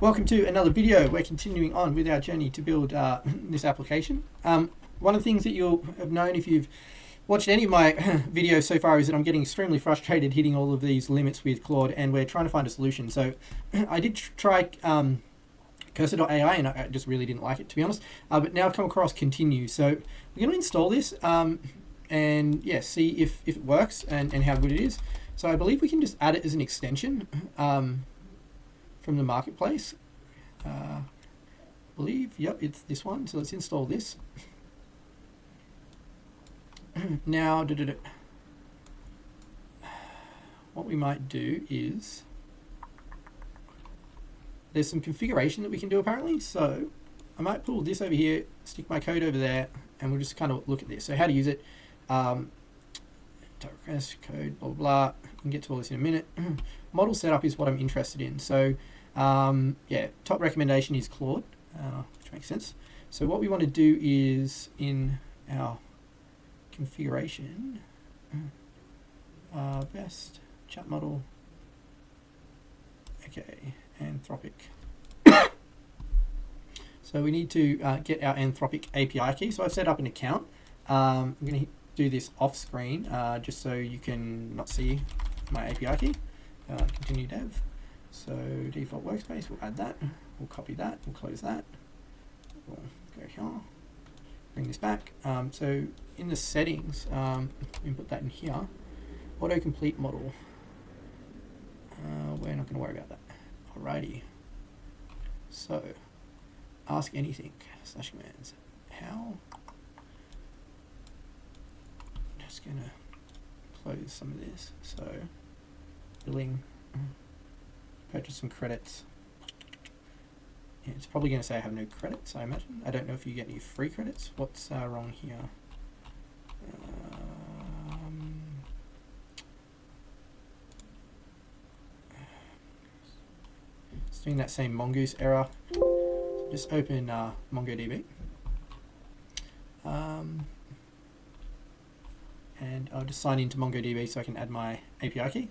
Welcome to another video. We're continuing on with our journey to build this application. One of the things that you'll have known if you've watched any of my videos so far is that I'm getting extremely frustrated hitting all of these limits with Claude, and we're trying to find a solution. So I did try Cursor.ai and I just really didn't like it, to be honest. But now I've come across Continue. So we're going to install this and yeah, see if it works and how good it is. So I believe we can just add it as an extension from the marketplace. I believe, yep, it's this one. So let's install this. Now, what we might do is, there's some configuration that we can do apparently. So I might pull this over here, stick my code over there, and we'll just kind of look at this. So how to use it, request code, blah, blah, blah. We can get to all this in a minute. Model setup is what I'm interested in. So yeah, top recommendation is Claude, which makes sense. So what we want to do is in our configuration, best chat model, okay, Anthropic. So we need to get our Anthropic API key. So I've set up an account. I'm going to do this off screen just so you can not see my API key. Continue.Dev. So default workspace, we'll add that. We'll copy that. We'll close that. We'll go here. Bring this back. So in the settings, we can put that in here. Autocomplete model. We're not going to worry about that. Alrighty. So ask anything / commands. How? I'm just going to close some of this. So billing. Purchase some credits. Yeah, it's probably going to say I have no credits, I imagine. I don't know if you get any free credits. What's wrong here? It's doing that same Mongoose error. So just open MongoDB. And I'll just sign into MongoDB so I can add my API key.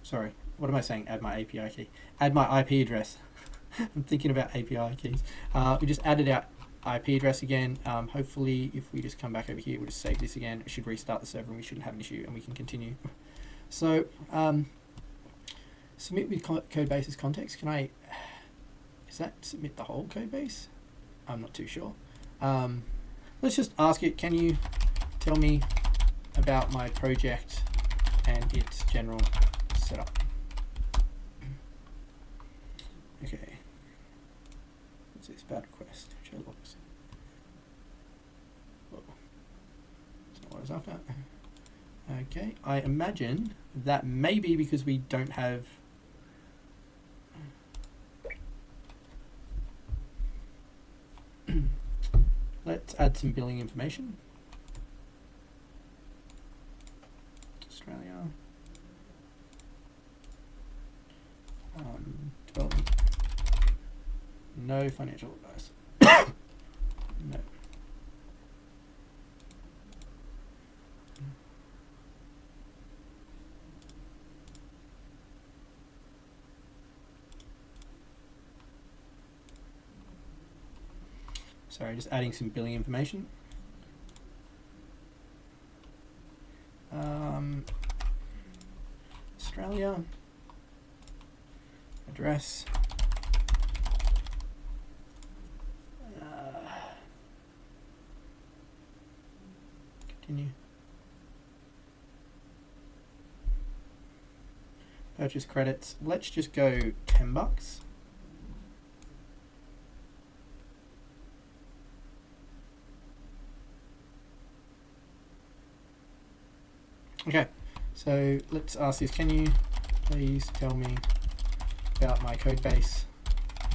Sorry, what am I saying? Add my API key. Add my IP address. I'm thinking about API keys. We just added our IP address again. Hopefully, if we just come back over here, we'll just save this again. It should restart the server and we shouldn't have an issue and we can continue. So, submit with code base as context. Can I, is that submit the whole code base? I'm not too sure. Let's just ask it, can you tell me about my project and its general setup? Okay. What's this? Bad request. Show logs. Whoa. That's not what I was after. Okay. I imagine that may be because we don't have let's add some billing information. Australia. Development. No financial advice. No. Sorry, just adding some billing information. Australia. Address. Continue. Purchase credits. Let's just go $10. Okay, so let's ask this. Can you please tell me about my code base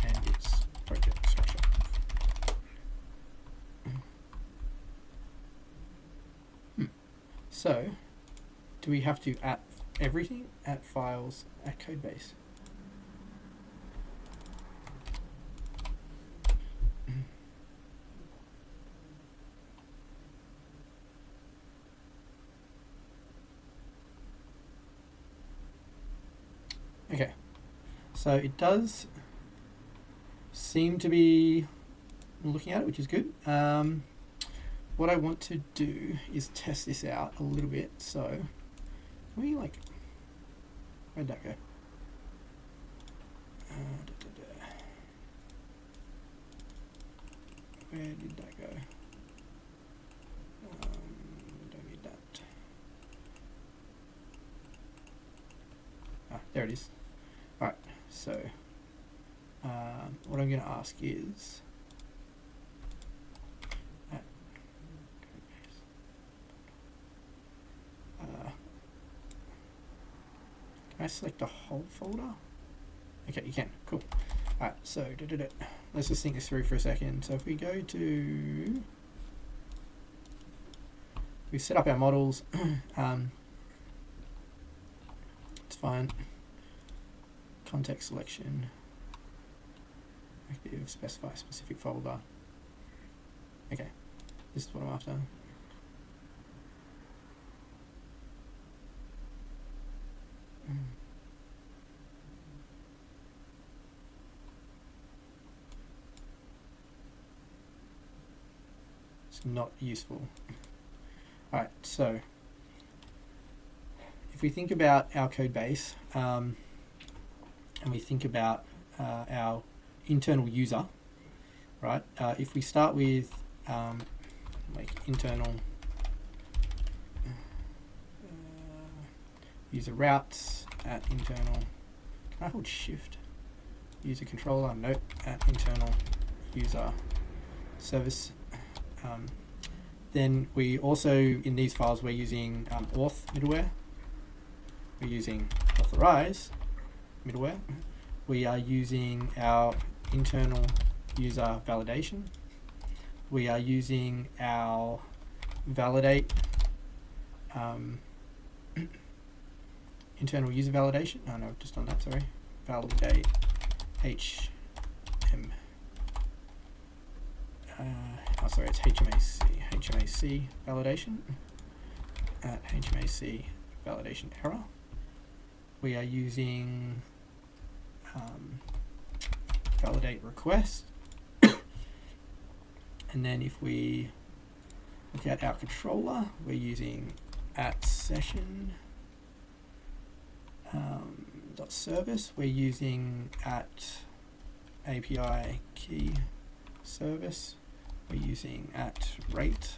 and its project structure? So, do we have to at everything? At files, at code base? Okay, so it does seem to be looking at it, which is good. What I want to do is test this out a little bit. So can we like, where'd that go? Where did that go? Don't need that. Ah, there it is. All right, so what I'm going to ask is, can I select the whole folder? Okay, you can. Cool. All right, so let's just think this through for a second. So if we go to, we set up our models. It's fine. Context selection. Active, specify specific folder. Okay, this is what I'm after. It's not useful. All right, so if we think about our code base and we think about our internal user, right? If we start with like internal user routes at internal, can I hold shift? User controller, nope, at internal user service. Then we also, in these files, we're using auth middleware. We're using authorize middleware. We are using our internal user validation. We are using our validate internal user validation. Oh no, just on that, sorry. Validate it's HMAC validation at HMAC validation error. We are using validate request. And then if we look at our controller, we're using at session dot service. We're using at API key service. We're using at rate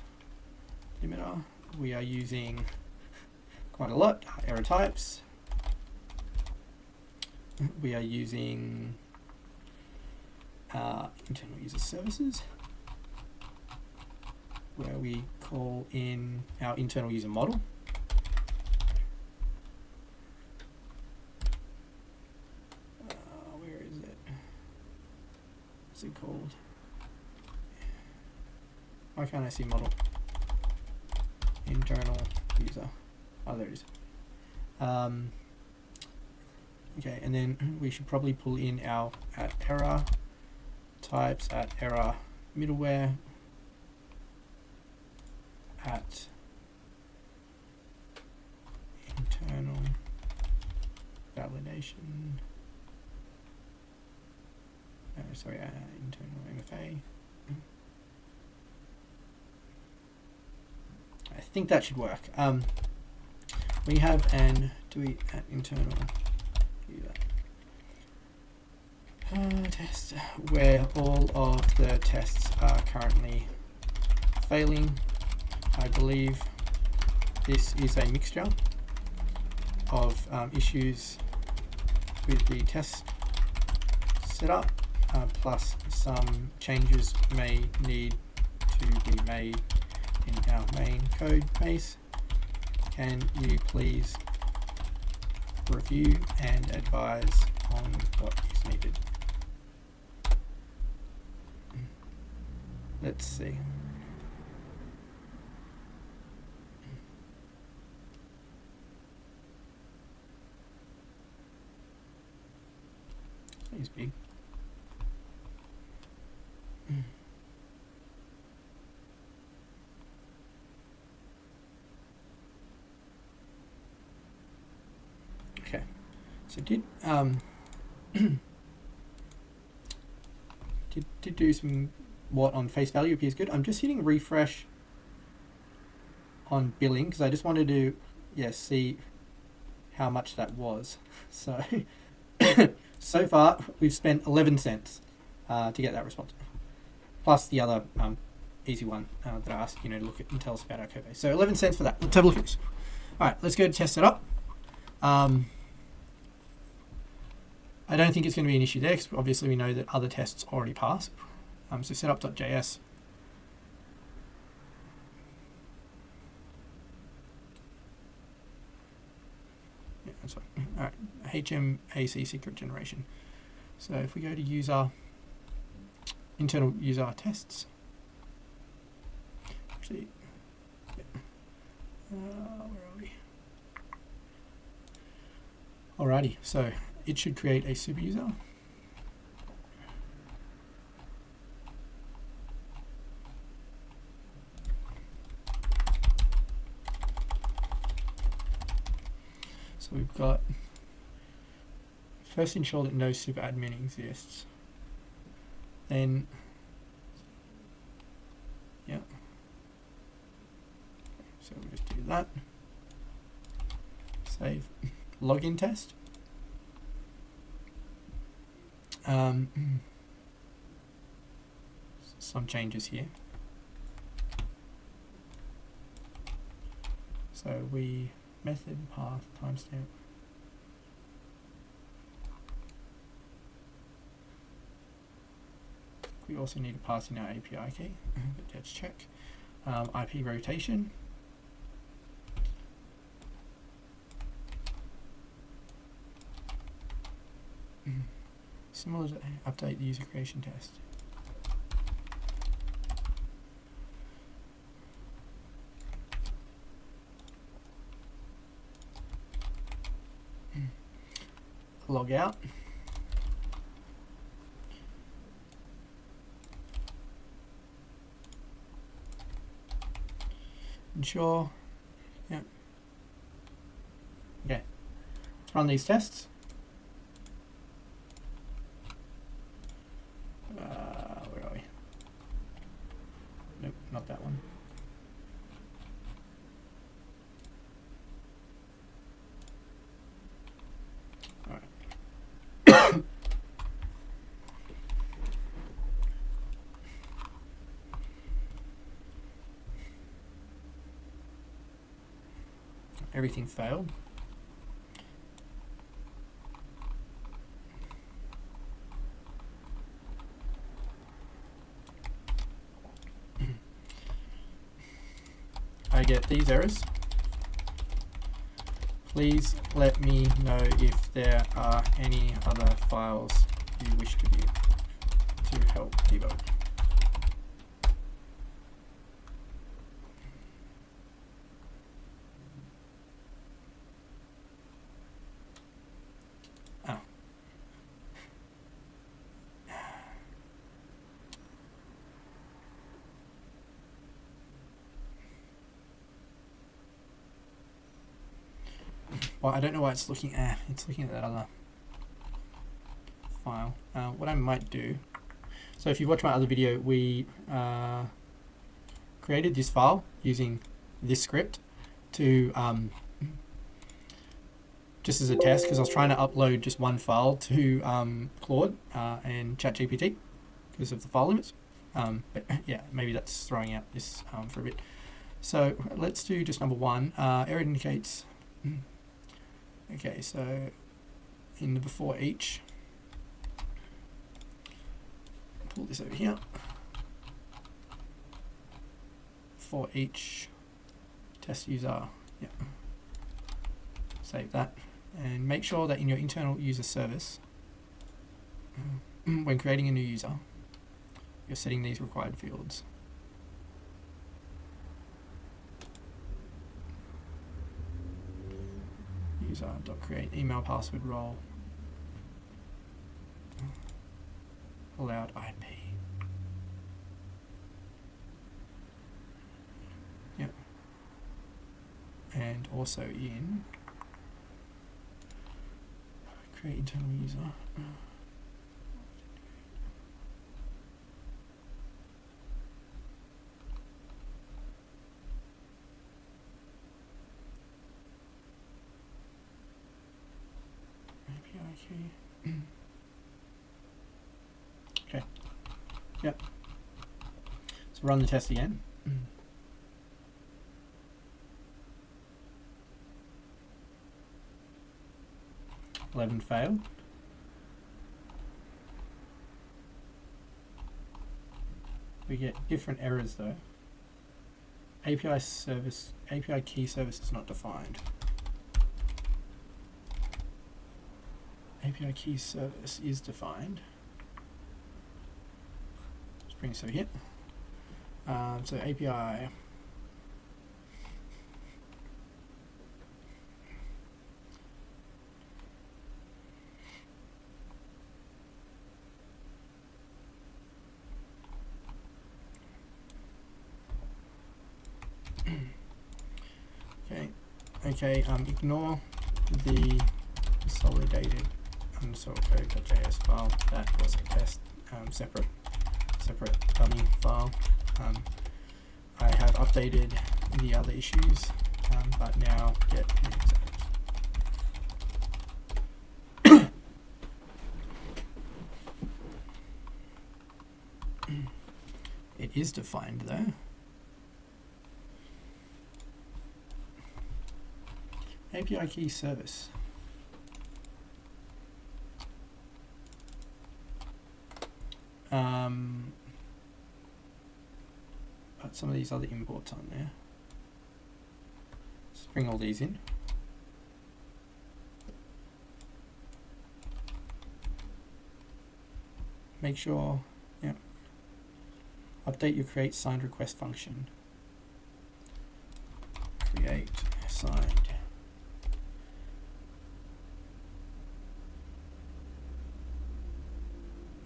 limiter. We are using quite a lot error types. We are using internal user services, where we call in our internal user model. Where is it? What's it called? Why can't I see model? Internal user. Oh, there it is. Okay, and then we should probably pull in our at error types, at error middleware, at internal validation. Internal MFA. I think that should work. We have an at internal user test where all of the tests are currently failing. I believe this is a mixture of issues with the test setup, plus some changes may need to be made in our main code base. Can you please review and advise on what is needed? Let's see. He's big. Okay, So did do some what on face value appears good. I'm just hitting refresh on billing because I just wanted to see how much that was. So so far we've spent 11 cents to get that response, plus the other easy one that I asked to look at and tell us about our code base. So 11 cents for that. Let's have a look at this. All right, let's go to test it up. I don't think it's going to be an issue there because obviously we know that other tests already pass. So setup.js. Yeah, sorry. All right, HMAC secret generation. So if we go to internal user tests, actually, where are we? Alrighty, so it should create a super user. So we've got first ensure that no super admin exists. Then, yeah. So we'll just do that. Save. Login test. Some changes here. So we method path timestamp. We also need to pass in our API key. But let's check. IP rotation. Similar to update the user creation test. Log out. Ensure. Yeah. Okay. Let's run these tests. Where are we? Nope, not that one. All right. Everything failed. I get these errors. Please let me know if there are any other files you wish to view to help debug. Oh. Well, I don't know why it's looking at. It's looking at that other file. What I might do. So if you watch my other video, we created this file using this script to just as a test because I was trying to upload just one file to Claude and ChatGPT because of the file limits. But yeah, maybe that's throwing out this for a bit. So let's do just number one. Error indicates. Okay, so in the before each, pull this over here. For each test user, yeah. Save that, and make sure that in your internal user service, when creating a new user, you're setting these required fields. User.create email password role allowed IP. Yep. And also in create internal user. API key. Okay. Yep. So run the test again. 11 failed. We get different errors though. API key service is not defined. API key service is defined. Let's bring this over here. So API. Okay, ignore the consolidated code.js file. That was a test, separate dummy file. I have updated the other issues, but now get it is defined though. API key service. But some of these other imports on there. Let's bring all these in. Make sure, yeah. Update your create signed request function. Create signed.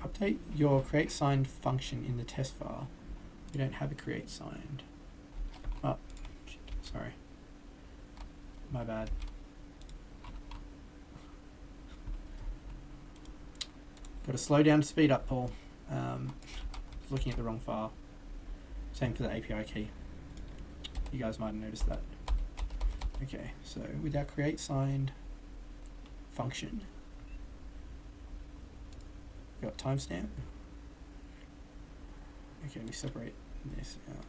Update your create signed function in the test file. We don't have a create signed. Oh, shit, sorry. My bad. Got to slow down to speed up, Paul. Looking at the wrong file. Same for the API key. You guys might have noticed that. Okay, so with our create signed function, we got timestamp. Okay, we separate this out.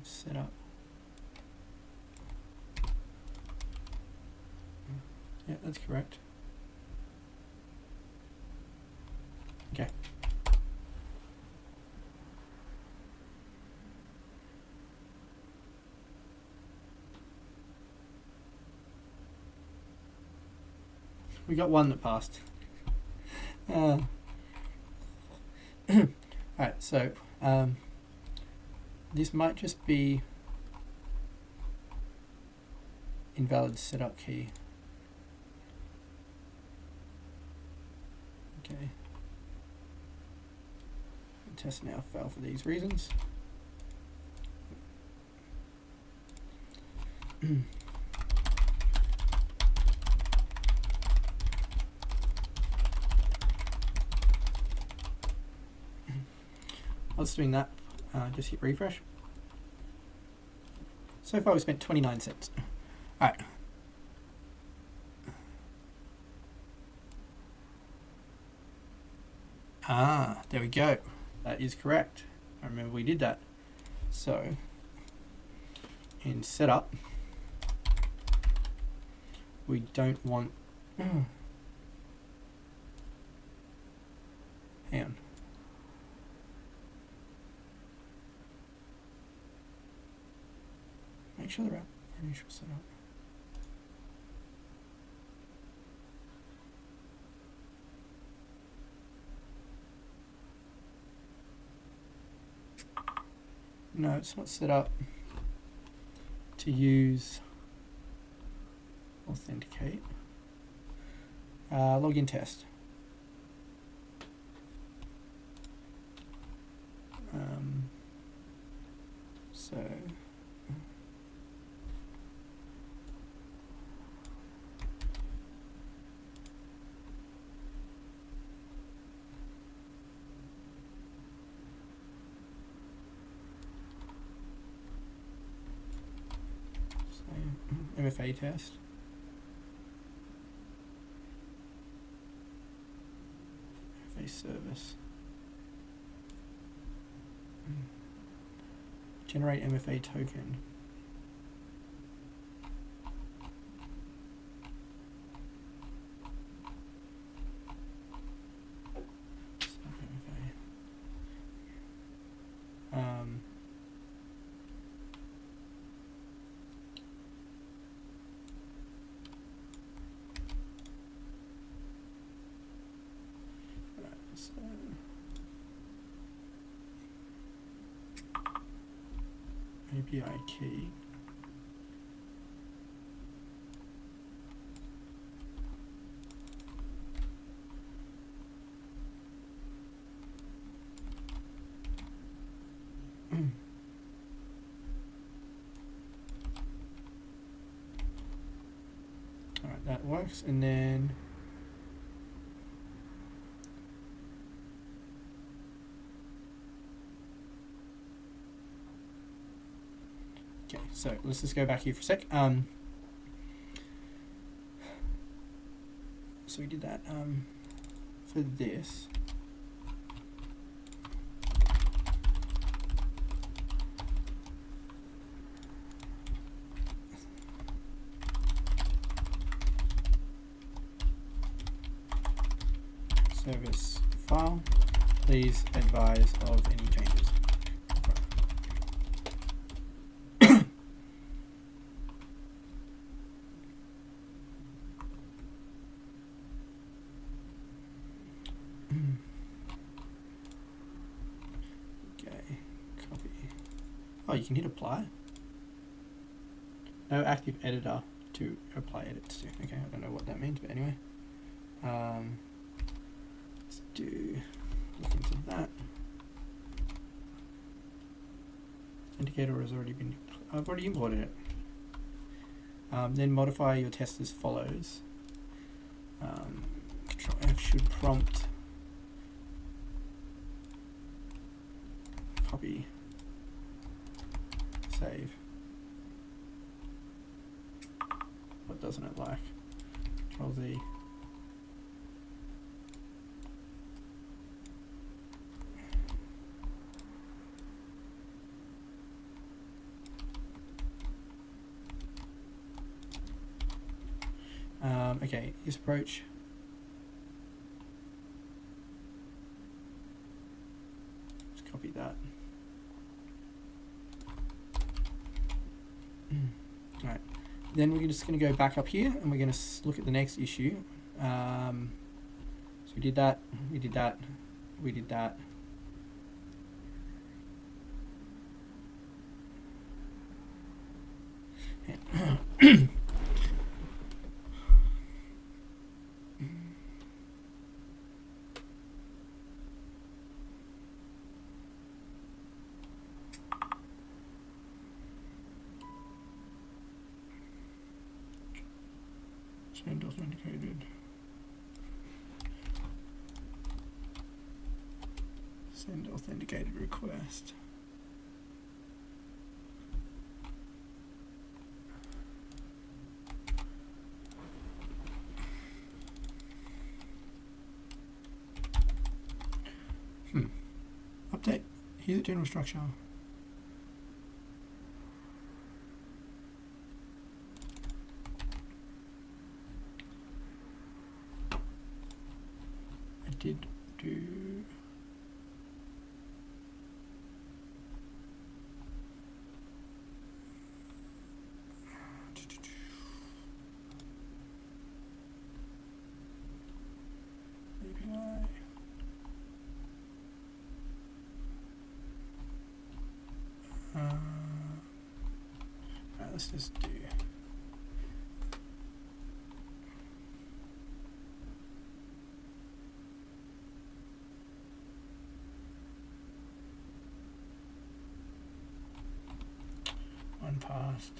Setup. Yeah, that's correct. Okay. We got one that passed. Alright, so this might just be invalid setup key. Okay. Test now fail for these reasons. I was doing that. Just hit refresh. So far we spent 29 cents. Alright. Ah, there we go. That is correct. I remember we did that. So, in setup, we don't want... Hang on. Make sure they're at initial setup. No, it's not set up to use authenticate. Login test. So MFA test. MFA service. Generate MFA token. API key. All right, that works, and then okay, so let's just go back here for a sec. So we did that for this. Service file, please advise of any changes. Okay, copy. Oh, you can hit apply. No active editor to apply edits to. Okay, I don't know what that means, but anyway. Let's look into that. Indicator has already been, I've already imported it. Then modify your test as follows. Control F should prompt copy, save. What doesn't it like? Control Z. Okay, this approach. Let's copy that. Alright, then we're just going to go back up here and we're going to look at the next issue. So we did that, we did that, we did that. Send authenticated. Send authenticated request. Update. Here's the general structure. I did do. API. Let's just do. passed.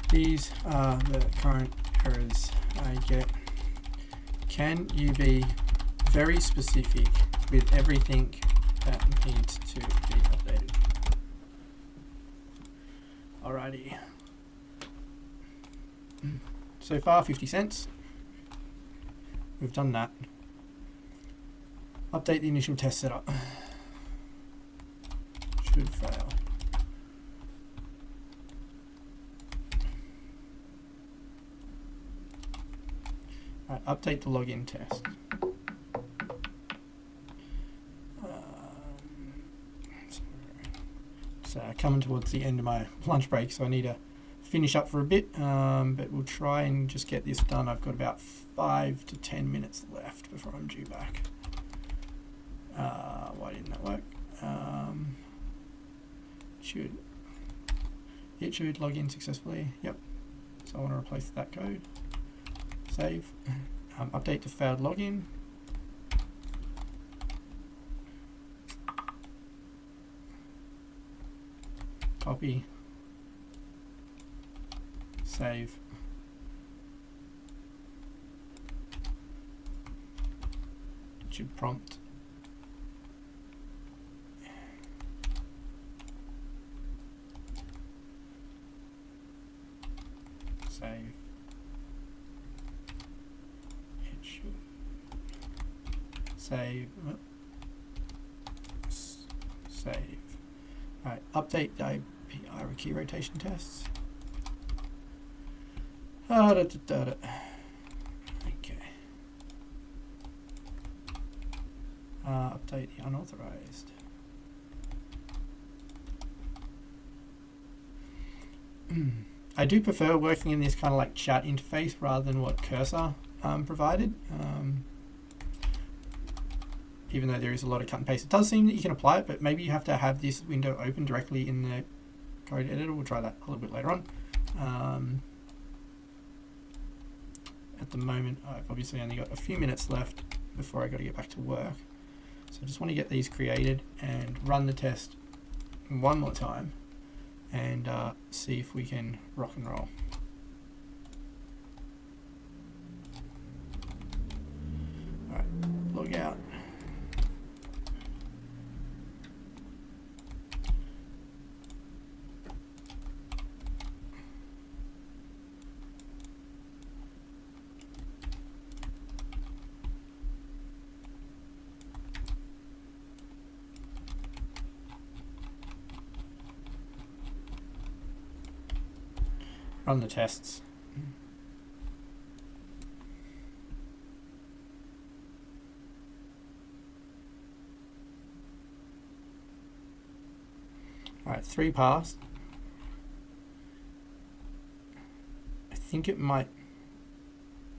These are the current errors I get. Can you be very specific with everything that needs to be updated? Alrighty. So far, 50 cents. We've done that. Update the initial test setup. Should fail. Right, update the login test. So coming towards the end of my lunch break, so I need to finish up for a bit, but we'll try and just get this done. I've got about 5 to 10 minutes left before I'm due back. Why didn't that work? It should log in successfully. Yep. So I want to replace that code. Save. Update to failed login. Copy. Save. It should prompt. Save. It should save. Save. Alright, update the IP hierarchy rotation tests. Okay. Update the unauthorized. I do prefer working in this kind of like chat interface rather than what Cursor provided. Even though there is a lot of cut and paste, it does seem that you can apply it, but maybe you have to have this window open directly in the code editor. We'll try that a little bit later on. At the moment, I've obviously only got a few minutes left before I got to get back to work. So I just want to get these created and run the test one more time and see if we can rock and roll. All right, log out. Run the tests. All right, 3 passed. I think it might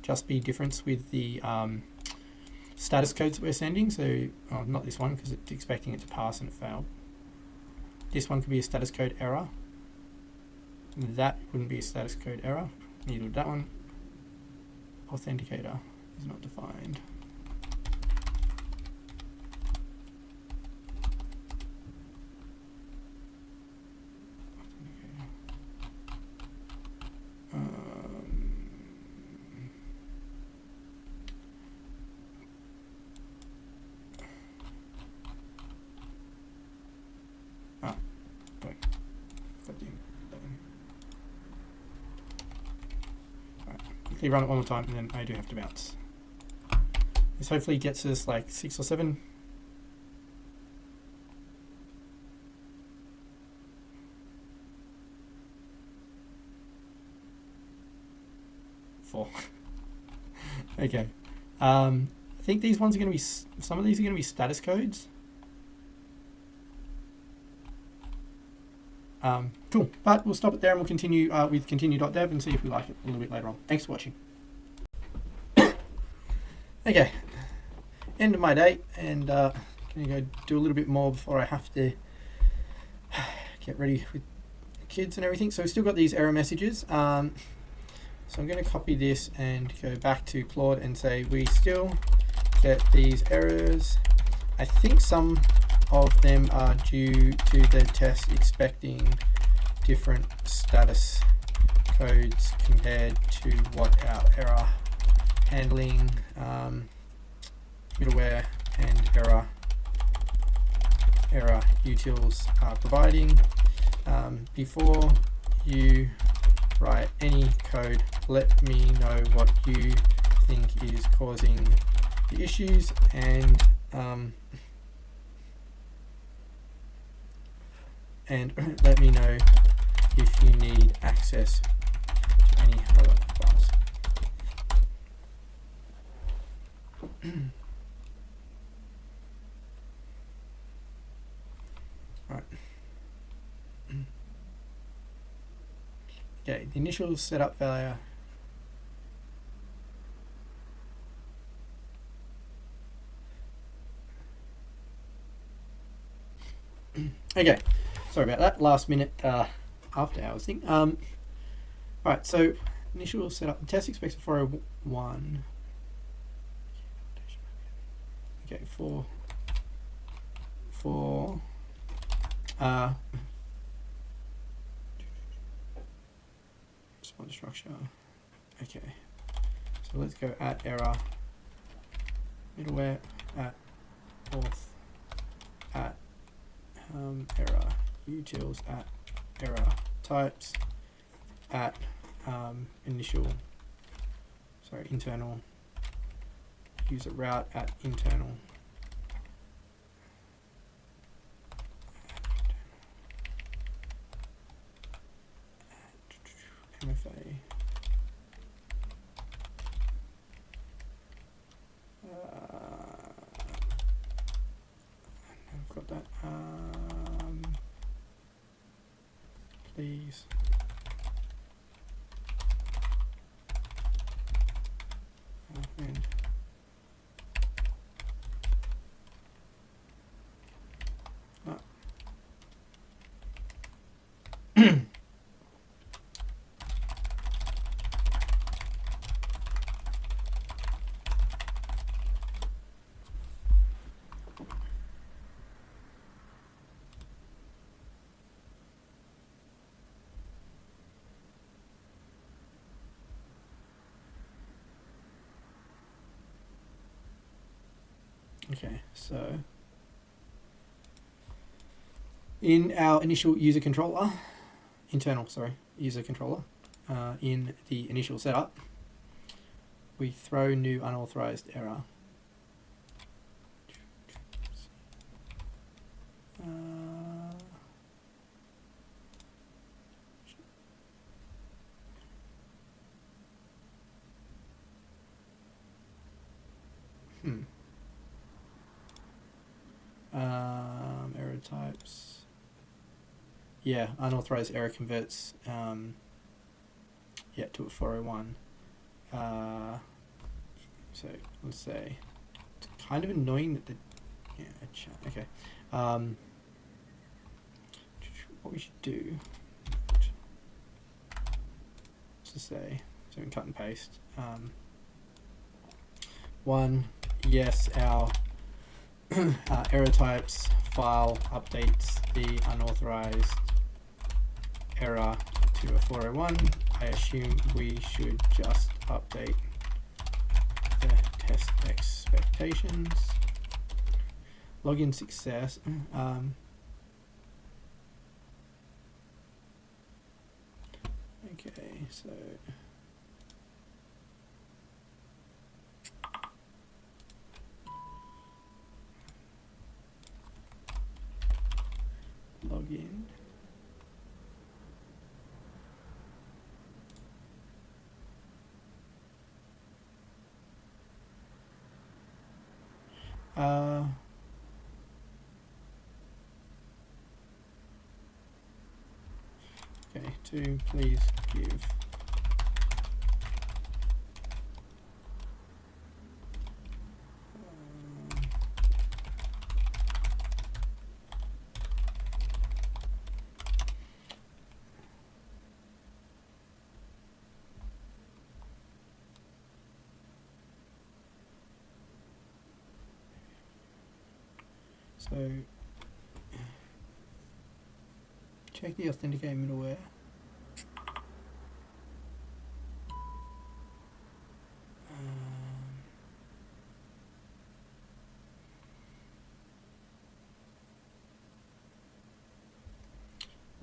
just be difference with the status codes that we're sending. So, not this one because it's expecting it to pass and it failed. This one could be a status code error. That wouldn't be a status code error. Neither would that one. Authenticator is not defined. Run it one more time and then I do have to bounce. This hopefully gets us like 6 or 7. Four. Okay. I think these ones are going to be, some of these are going to be status codes. Cool, but we'll stop it there and we'll continue with Continue.Dev and see if we like it a little bit later on. Thanks for watching. Okay, end of my day, and gonna go do a little bit more before I have to get ready with the kids and everything. So we've still got these error messages. So I'm going to copy this and go back to Claude and say we still get these errors. I think some of them are due to the test expecting different status codes compared to what our error handling middleware and error utils are providing. Before you write any code, let me know what you think is causing the issues, and let me know if you need access to any other files. All right. Okay, the initial setup value. Okay, sorry about that. Last minute after hours thing. All right, so initial setup. The test expects a 401. Okay, for response structure. Okay, so let's go at error middleware at auth at error utils at error types at internal user route at internal MFA I've got that. Please and okay, so in our initial user controller, user controller, in the initial setup, we throw new unauthorized error. Error types. Yeah, unauthorized error converts to a 401. So let's say it's kind of annoying that okay. What we should do, let's just say, so we can cut and paste. One, yes, our error types file updates the unauthorized error to a 401. I assume we should just update the test expectations. Login success. Okay, so login. Okay, to please give So check the authenticate middleware.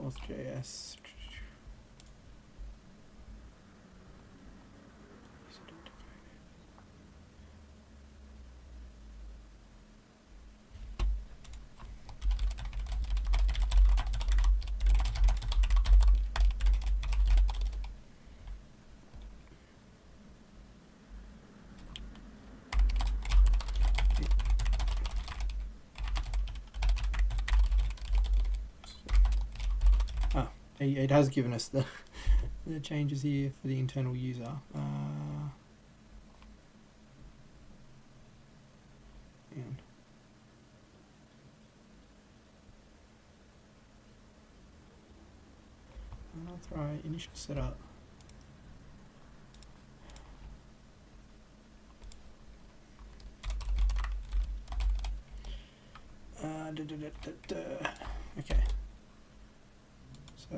Auth.js. It has given us the changes here for the internal user. And I'll try initial setup. Okay. So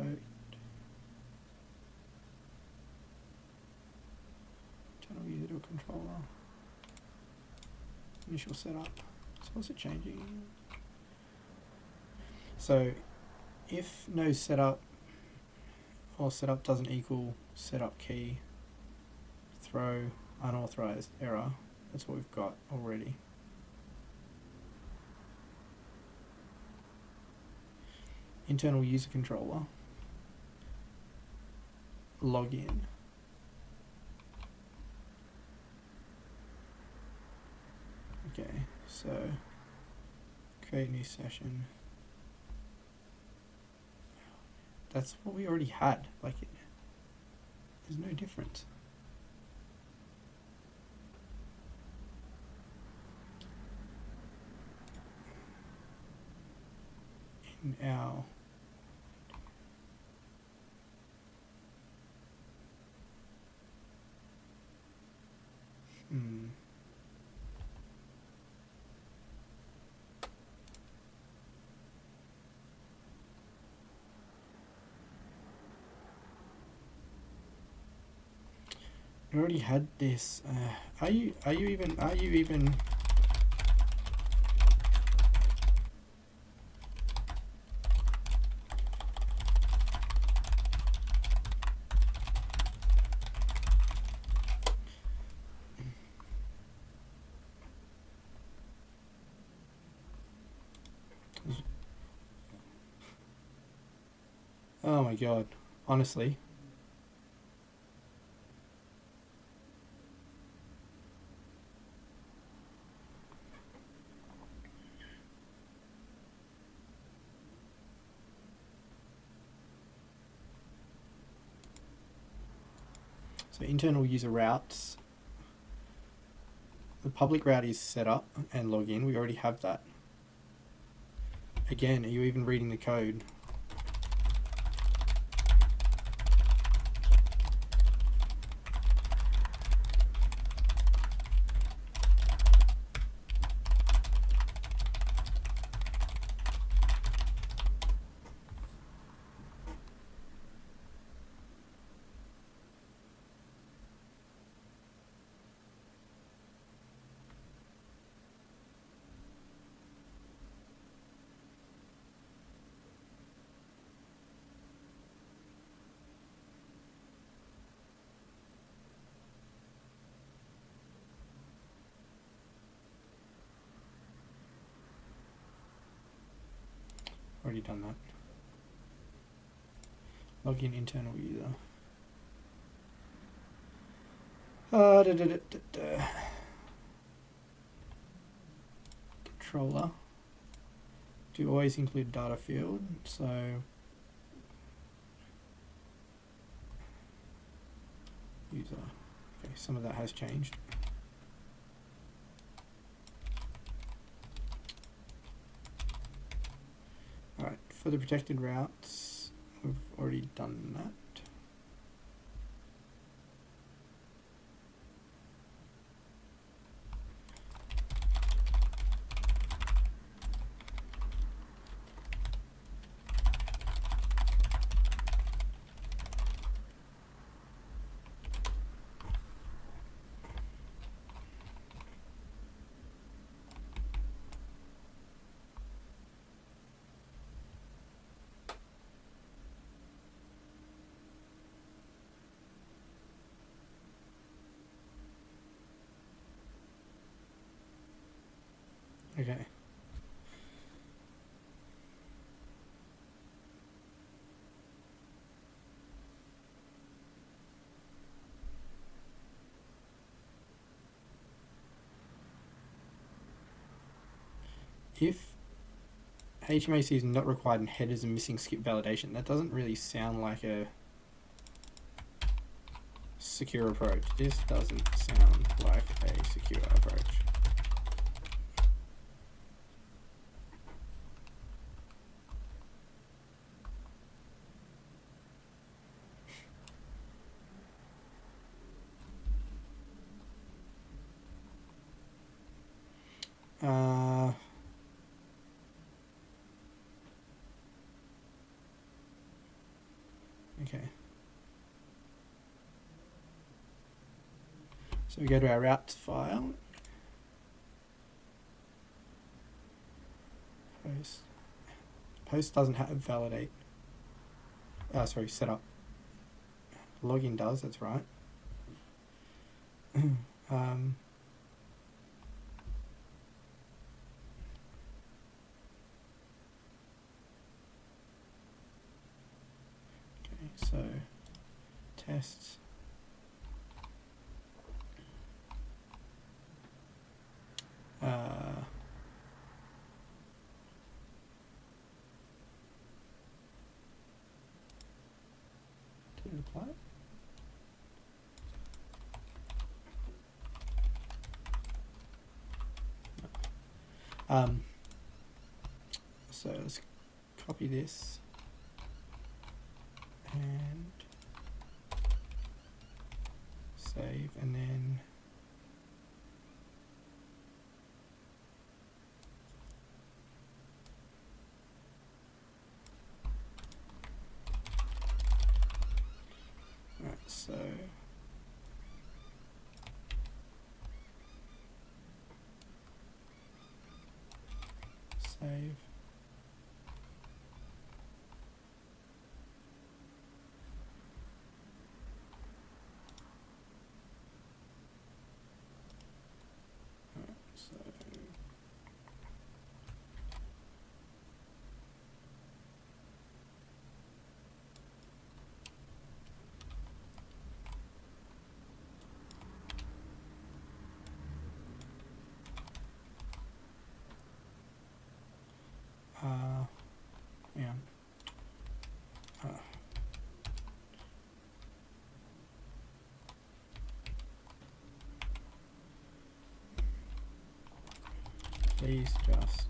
internal user to a controller. Initial setup. So what's it changing? So if no setup or setup doesn't equal setup key, throw unauthorized error. That's what we've got already. Internal user controller. Login. Okay, so create new session. That's what we already had. Like, there's no difference. In our we already had this. Are you even Oh my god, honestly. So internal user routes. The public route is set up and login. We already have that. Again, are you even reading the code? Already done that. Login internal user. Controller. Do always include data field. So user. Okay, some of that has changed. Alright, for the protected routes, we've already done that. Okay. If HMAC is not required in headers and missing skip validation, that doesn't really sound like a secure approach. This doesn't sound like a secure approach. Okay. So we go to our routes file. Post doesn't have validate. Sorry, setup. Login does, that's right. So tests. Did it apply? So let's copy this and save, and then so save. Yeah. Please just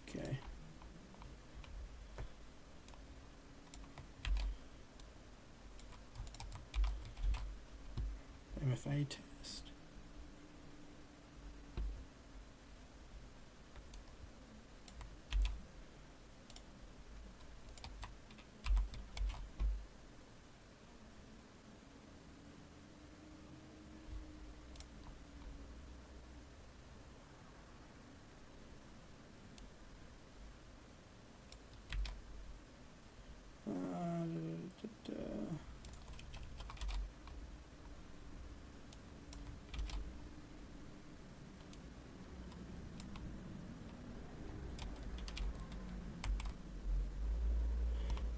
okay. MFA test.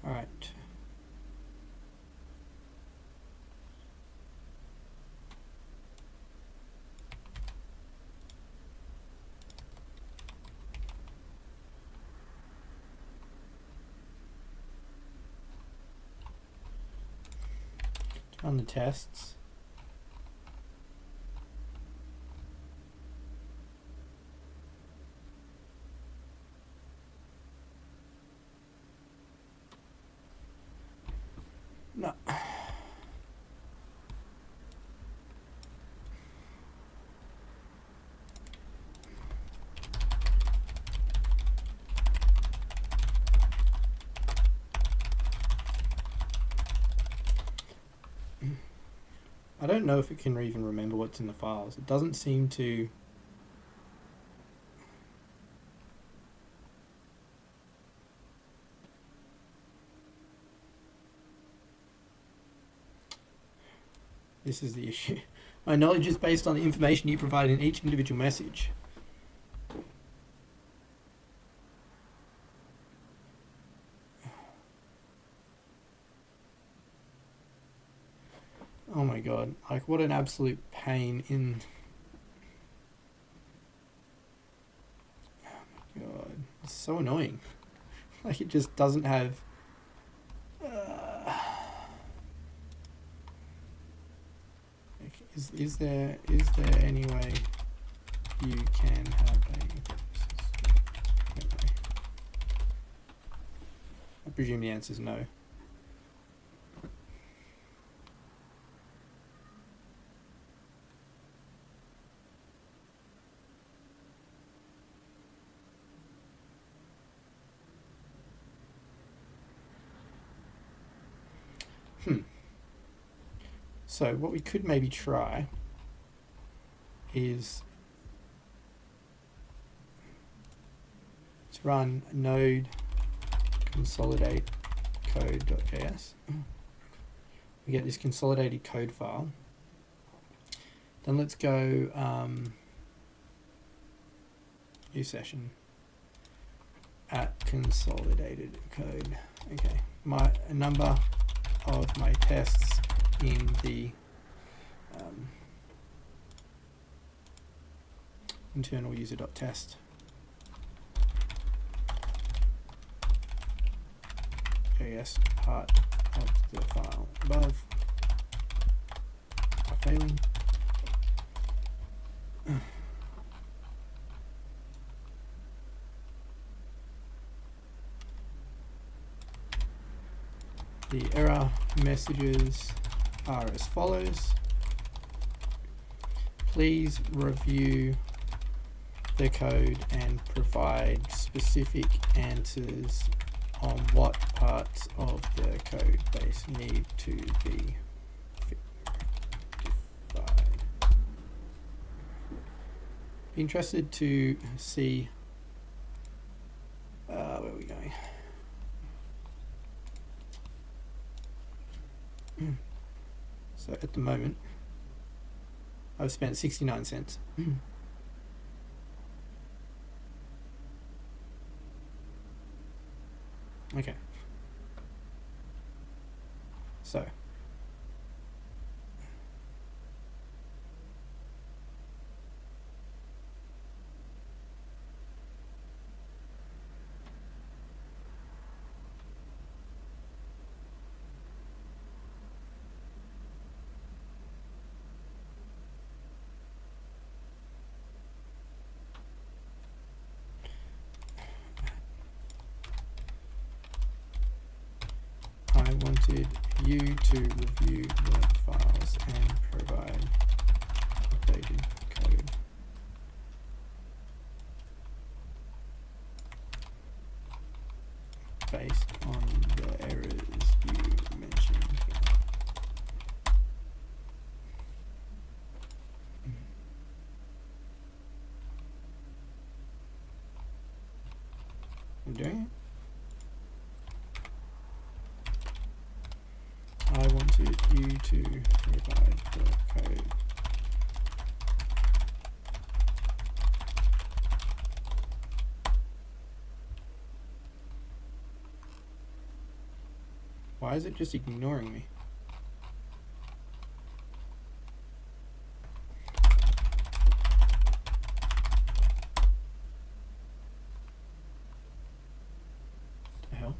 All right. On the tests. No. I don't know if it can even remember what's in the files. It doesn't seem to. This is the issue. My knowledge is based on the information you provide in each individual message. Oh my god, like what an absolute pain in... Oh my god, it's so annoying. Like it just doesn't have... Is there any way you can have a... I presume the answer is no. So what we could maybe try is to run node consolidate code.js. We get this consolidated code file. Then let's go new session at consolidated code. Okay, a number of my tests in the internal user.test JS part of the file above are failing. The error messages are as follows. Please review the code and provide specific answers on what parts of the code base need to be rectified. Be interested to see where are we going? So at the moment, I've spent 69 cents. Okay. So. I wanted you to review the files and provide updated code. Based on the errors you mentioned here. I'm doing it. I wanted you to provide the code. Why is it just ignoring me? The hell?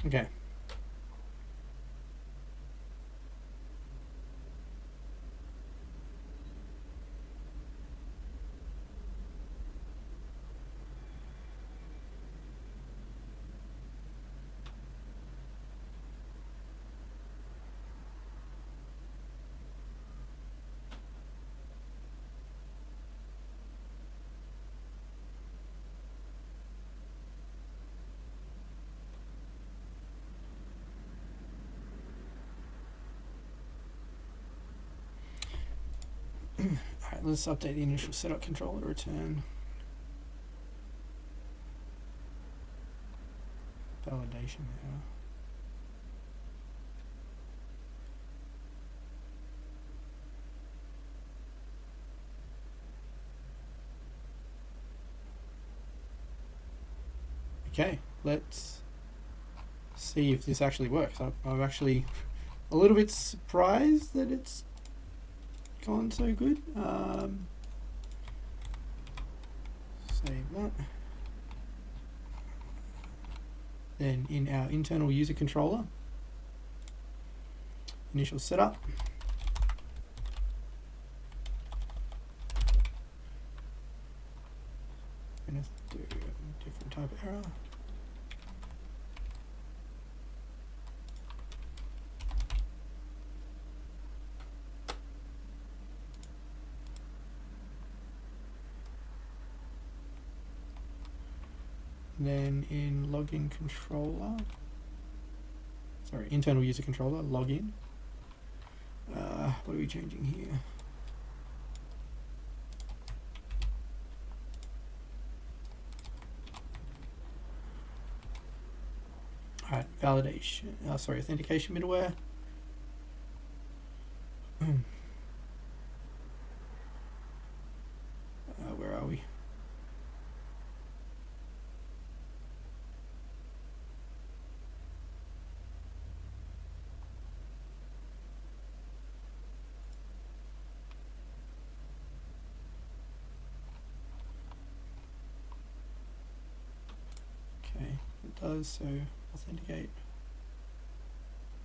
Okay. Alright, let's update the initial setup controller return. Validation now. Okay, let's see if this actually works. I'm actually a little bit surprised that it's gone so good. Save that. Then in our internal user controller, initial setup. I'm going to do a different type of error. Then in login controller, sorry, internal user controller, login. What are we changing here? All right, validation. Sorry, authentication middleware. Where are we? Okay, it does, so authenticate,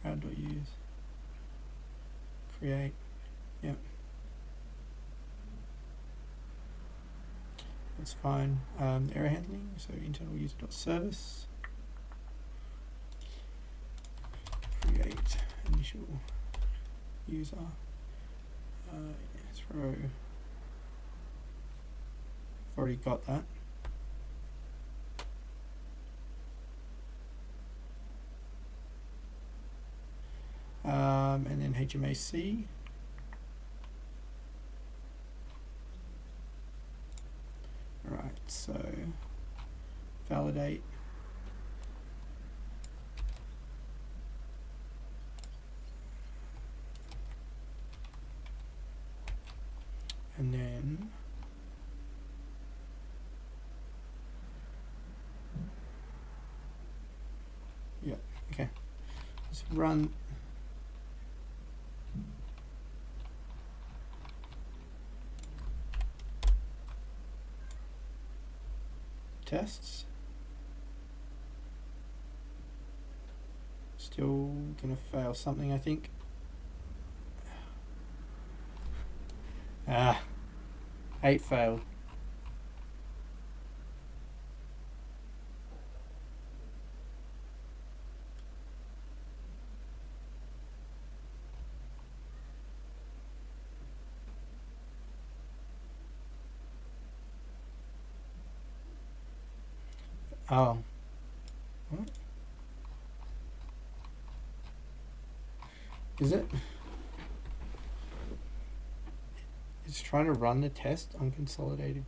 add.use, create, yep. That's fine. Error handling, so internal user.service, create initial user, throw, I've already got that. And then HMAC. Right, so validate. And then yeah, okay. Let's run tests. Still gonna fail something, I think. 8 failed. Oh. What? Is it? It's trying to run the test on consolidated.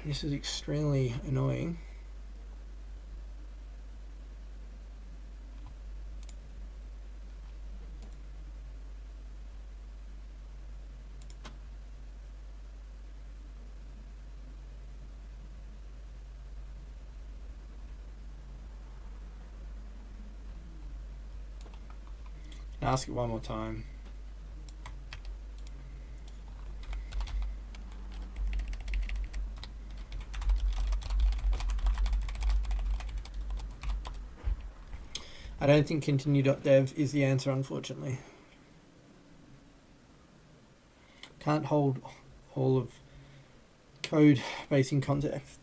This is extremely annoying. Ask it one more time. I don't think Continue.Dev is the answer, unfortunately. Can't hold all of code base in context.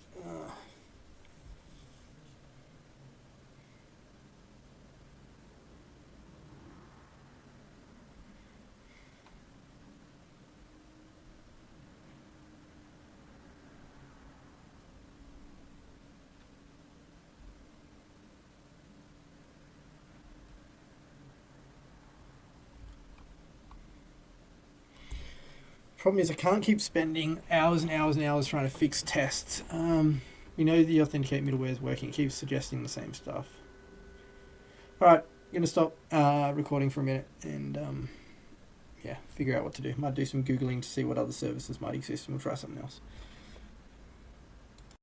Problem is I can't keep spending hours and hours and hours trying to fix tests. We know the authenticate middleware is working. It keeps suggesting the same stuff. All right, I'm going to stop recording for a minute and yeah, figure out what to do. Might do some Googling to see what other services might exist and we'll try something else.